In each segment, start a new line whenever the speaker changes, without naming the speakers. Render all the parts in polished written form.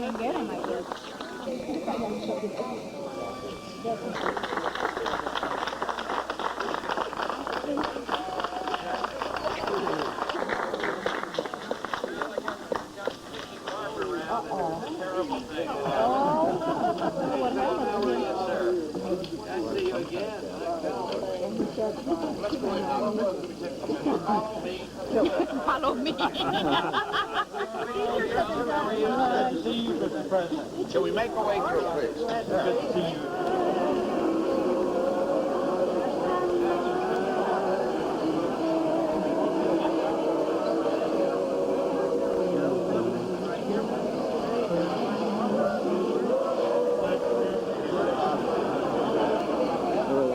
and get him, I guess. Follow me.
Shall we make our way through, please? Good to see you.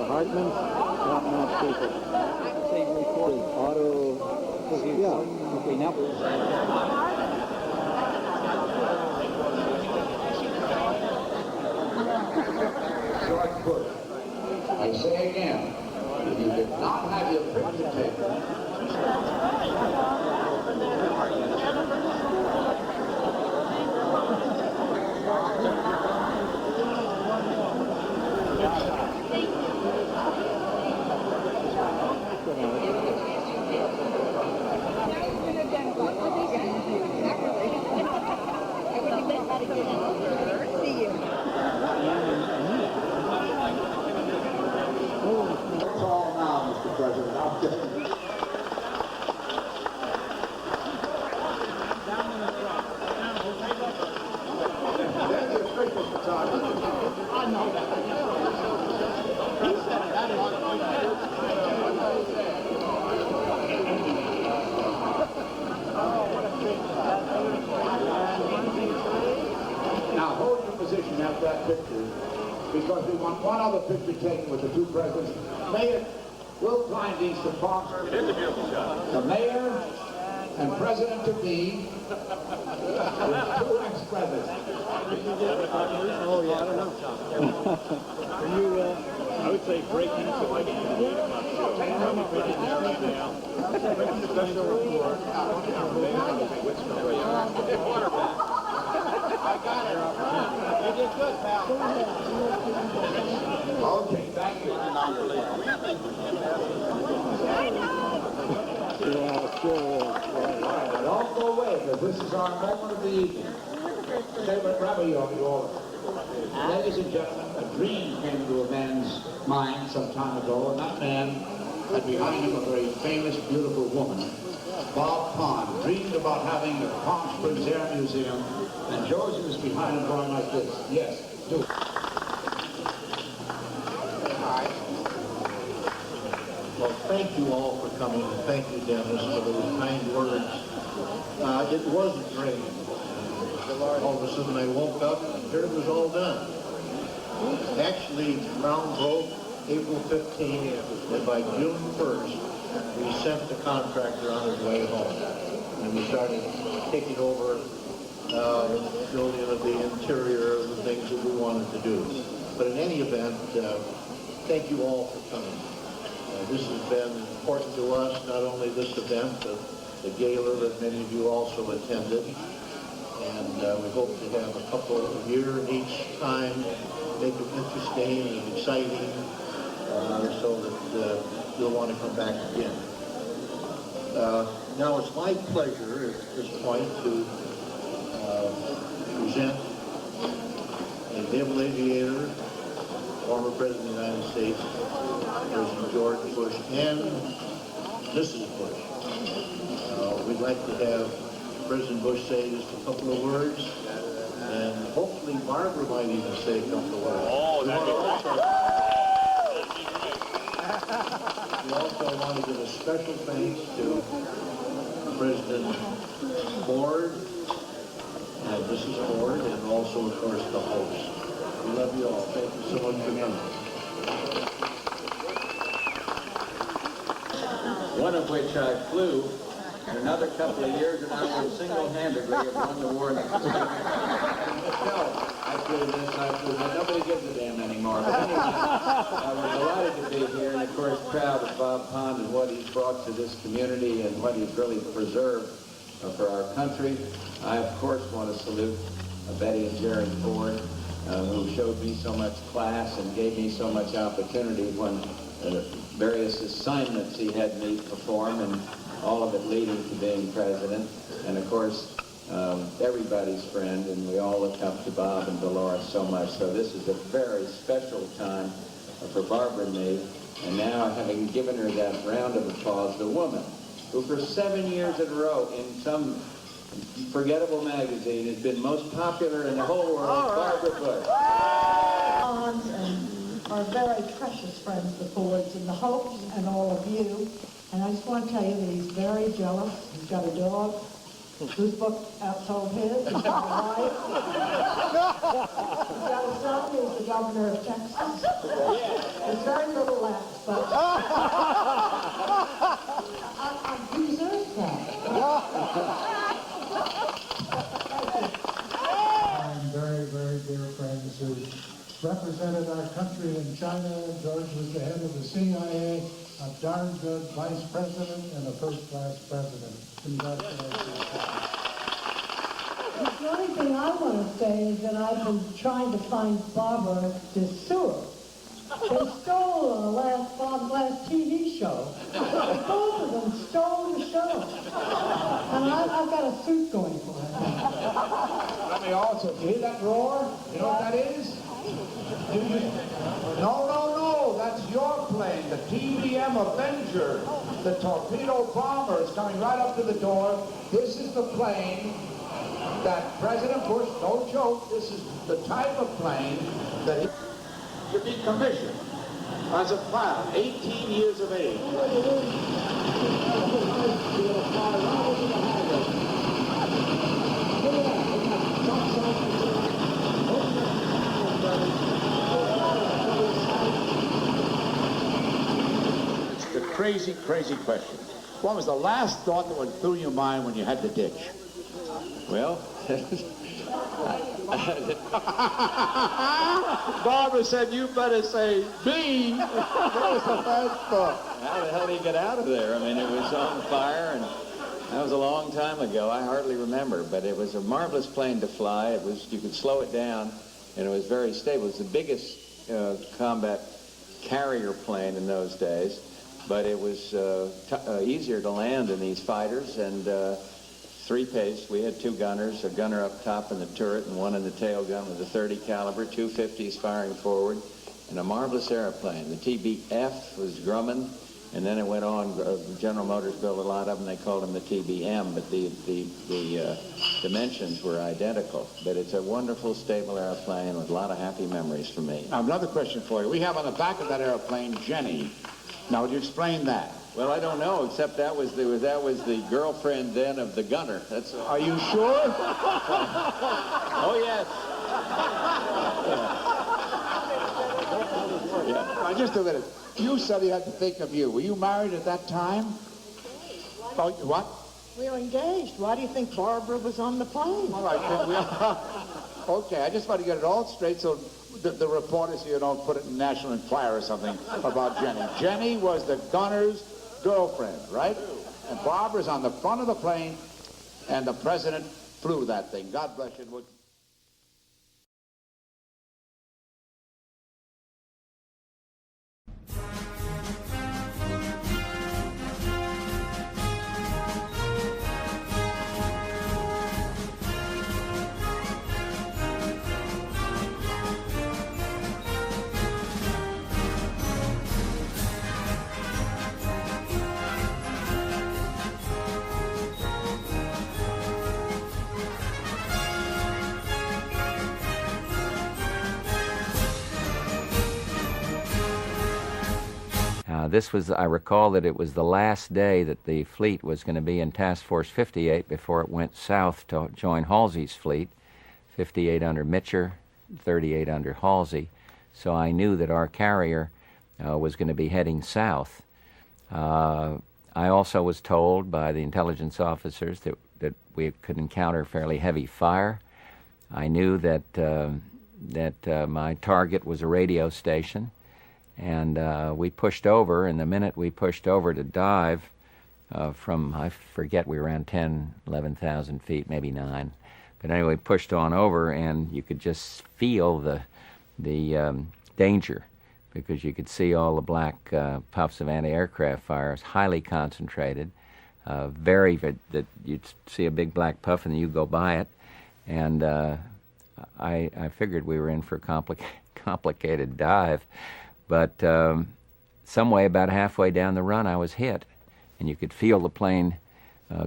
Hartman, top-notch people. Auto. Yeah. Okay, now.
George Bush. I say again, if you did not have your picture taken, it's all now, Mr. President. I'll tell you. There's your official photographer. I know that. He said that is Now hold your position after that picture, because we want one other picture taken with the two presidents. Mayor, we'll find these to Fox. It is a beautiful shot. The mayor and president-to-be with two ex-presidents.
Oh, yeah, I don't know. Are you,
I would say break into like a special report. I got it. You did good, pal.
Okay, thank you.
yeah, sure.
Don't go away, because this is our moment of the evening. Favorite rabbi of you all. Ladies and gentlemen, a dream came to a man's mind some time ago, and that man had behind him a very famous, beautiful woman. Bob Pond dreamed about having a Palm Springs Air Museum, and George was behind him going like this. Yes, do it.
Well, thank you all for coming, and thank you, Dennis, for those kind words. It was a dream. All of a sudden I woke up and here it was all done. Actually, ground broke April 15th, and by June 1st, we sent the contractor on his way home. And we started taking over building of the interior of the things that we wanted to do. But in any event, thank you all for coming. This has been important to us, not only this event, but the gala that many of you also attended. And we hope to have a couple a year each time, make it interesting and exciting, so that you'll want to come back again. Now it's my pleasure at this point to present a naval aviator, former President of the United States, President George Bush, and Mrs. Bush. We'd like to have President Bush say just a couple of words, and hopefully Barbara might even say a couple of words. Oh, we also want to give a special thanks to President Ford, and Mrs. Ford, and also, of course, the host. We love you all. Thank you so much for coming.
One of which I flew in another couple of years, and I would single-handedly have won the war.
No, I flew this, I flew that. Nobody gives a damn anymore. But anyway,
We're delighted to be here, and of course proud of Bob Pond and what he's brought to this community and what he's really preserved for our country. I, of course, want to salute Betty and Jerry Ford, who showed me so much class and gave me so much opportunity when various assignments he had me perform, and all of it leading to being president. And of course, everybody's friend, and we all look up to Bob and Dolores so much. So this is a very special time for Barbara and me. And now, having given her that round of applause, the woman who for 7 years in a row in some forgettable magazine has been most popular in the whole world, Barbara Bush.
Aunts and our very precious friends, the Fords and the Hopes, and all of you. And I just want to tell you that he's very jealous. He's got a dog whose book outsold his. He's got a wife. He's got a son who's the governor of Texas. There's very little left, but he deserves that.
And very, very dear friends who represented our country in China. George was the head of the CIA, a darn good vice president and a first-class president. Congratulations.
The only thing I want to say is that I've been trying to find Barbara to sue her. They stole the last TV show. Both of them stole the show. And I've got a suit going for it.
Let me also, you hear that roar? You know what that is? No, that's your plane, the TBM Avenger. The torpedo bomber is coming right up to the door. This is the plane that President Bush, no joke, this is the type of plane that he to be commissioned as a pilot, 18 years of age. It's the crazy, crazy question. What was the last thought that went through your mind when you had to ditch?
Well,
Barbara said, you better say B. What was the last thought?
how the hell did he get out of there? I mean, it was on fire, and that was a long time ago. I hardly remember, but it was a marvelous plane to fly. It was, you could slow it down, and it was very stable. It was the biggest combat carrier plane in those days, but it was easier to land than these fighters, and three-pace. We had two gunners, a gunner up top in the turret and one in the tail gun with a 30 caliber, 250s firing forward, and a marvelous airplane. The TBF was Grumman, and then it went on. General Motors built a lot of them. They called them the TBM, but the dimensions were identical. But it's a wonderful, stable airplane with a lot of happy memories for me.
Now, another question for you. We have on the back of that airplane, Jenny. Now, would you explain that?
Well, I don't know, except that was the girlfriend then of the gunner. That's.
Are you sure?
Oh yes. Yeah.
Now, just a minute. You said he had to think of you. Were you married at that time? Oh, what?
We were engaged. Why do you think Barbara was on the plane?
All right. Okay, I just want to get it all straight so the reporters here don't put it in National Enquirer or something about Jenny. Jenny was the gunner's girlfriend, right? And Barbara's on the front of the plane, and the president flew that thing. God bless you.
This was, I recall that it was the last day that the fleet was going to be in Task Force 58 before it went south to join Halsey's fleet, 58 under Mitcher, 38 under Halsey. So I knew that our carrier was going to be heading south. I also was told by the intelligence officers that we could encounter fairly heavy fire. I knew that my target was a radio station. And we pushed over, and the minute we pushed over to dive from, I forget, we were around 10, 11,000 feet, maybe 9. But anyway, pushed on over, and you could just feel the danger, because you could see all the black puffs of anti-aircraft fires, highly concentrated, that you'd see a big black puff and you go by it, and I figured we were in for a complicated dive, but some way about halfway down the run I was hit, and you could feel the plane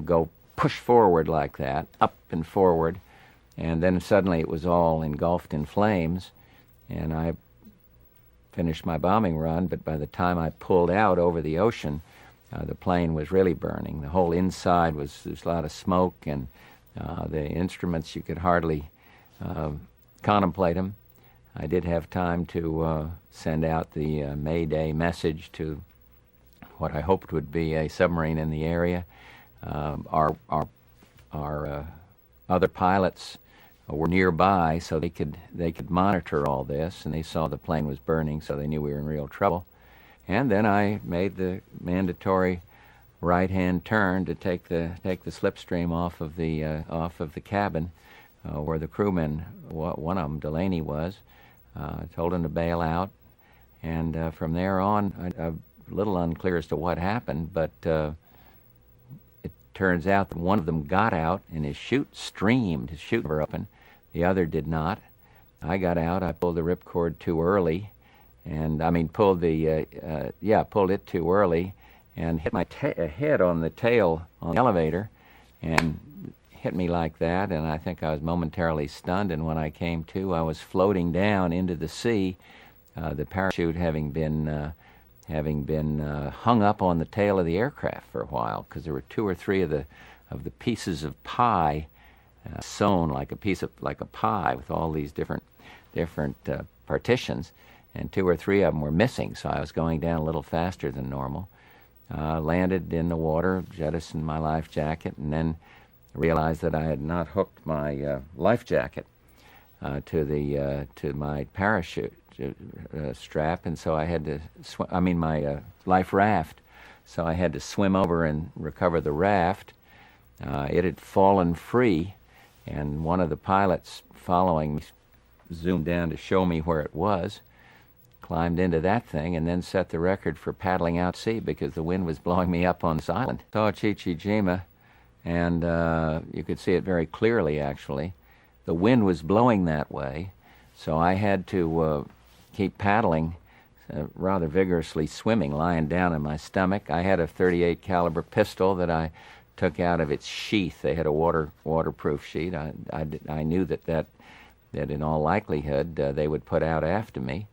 go push forward like that, up and forward, and then suddenly it was all engulfed in flames, and I finished my bombing run, but by the time I pulled out over the ocean, the plane was really burning. The whole inside there's a lot of smoke, and the instruments, you could hardly contemplate them. I did have time to send out the Mayday message to what I hoped would be a submarine in the area. Our other pilots were nearby, so they could monitor all this, and they saw the plane was burning, so they knew we were in real trouble. And then I made the mandatory right-hand turn to take the slipstream off of the cabin, where the crewman, one of them, Delaney, was. Told him to bail out, and from there on, I'm a little unclear as to what happened, but it turns out that one of them got out, and his chute streamed. His chute were open. The other did not. I got out. I pulled the ripcord too early, and pulled it too early, and hit my head on the tail on the elevator, and hit me like that, and I think I was momentarily stunned, and when I came to, I was floating down into the sea, the parachute having been hung up on the tail of the aircraft for a while, because there were 2 or 3 of the pieces of pie sewn like a pie with all these different partitions, and 2 or 3 of them were missing, so I was going down a little faster than normal. Landed in the water, jettisoned my life jacket, and then realized that I had not hooked my life jacket to my parachute strap, and so I had to my life raft. So I had to swim over and recover the raft. It had fallen free, and one of the pilots following me zoomed down to show me where it was, climbed into that thing, and then set the record for paddling out sea because the wind was blowing me up on this island. Saw Chichijima, and you could see it very clearly, actually. The wind was blowing that way, so I had to keep paddling, rather vigorously swimming, lying down in my stomach. I had a .38 caliber pistol that I took out of its sheath. They had a waterproof sheath. I knew that in all likelihood they would put out after me,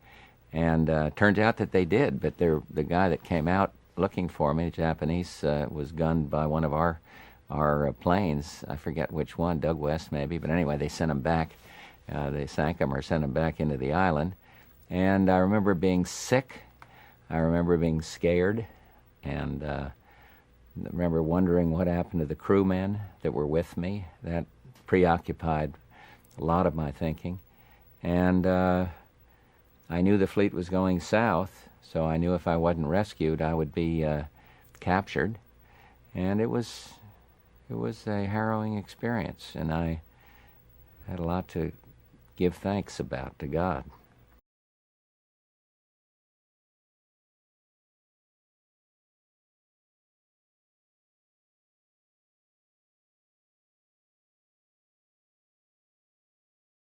and turned out that they did. But the guy that came out looking for me, Japanese, was gunned by one of our planes. I forget which one, Doug West maybe, but anyway, they sent him back. They sank him or sent him back into the island. And I remember being sick. I remember being scared, and I remember wondering what happened to the crewmen that were with me. That preoccupied a lot of my thinking. And I knew the fleet was going south, so I knew if I wasn't rescued, I would be captured. And it was a harrowing experience, and I had a lot to give thanks about to God.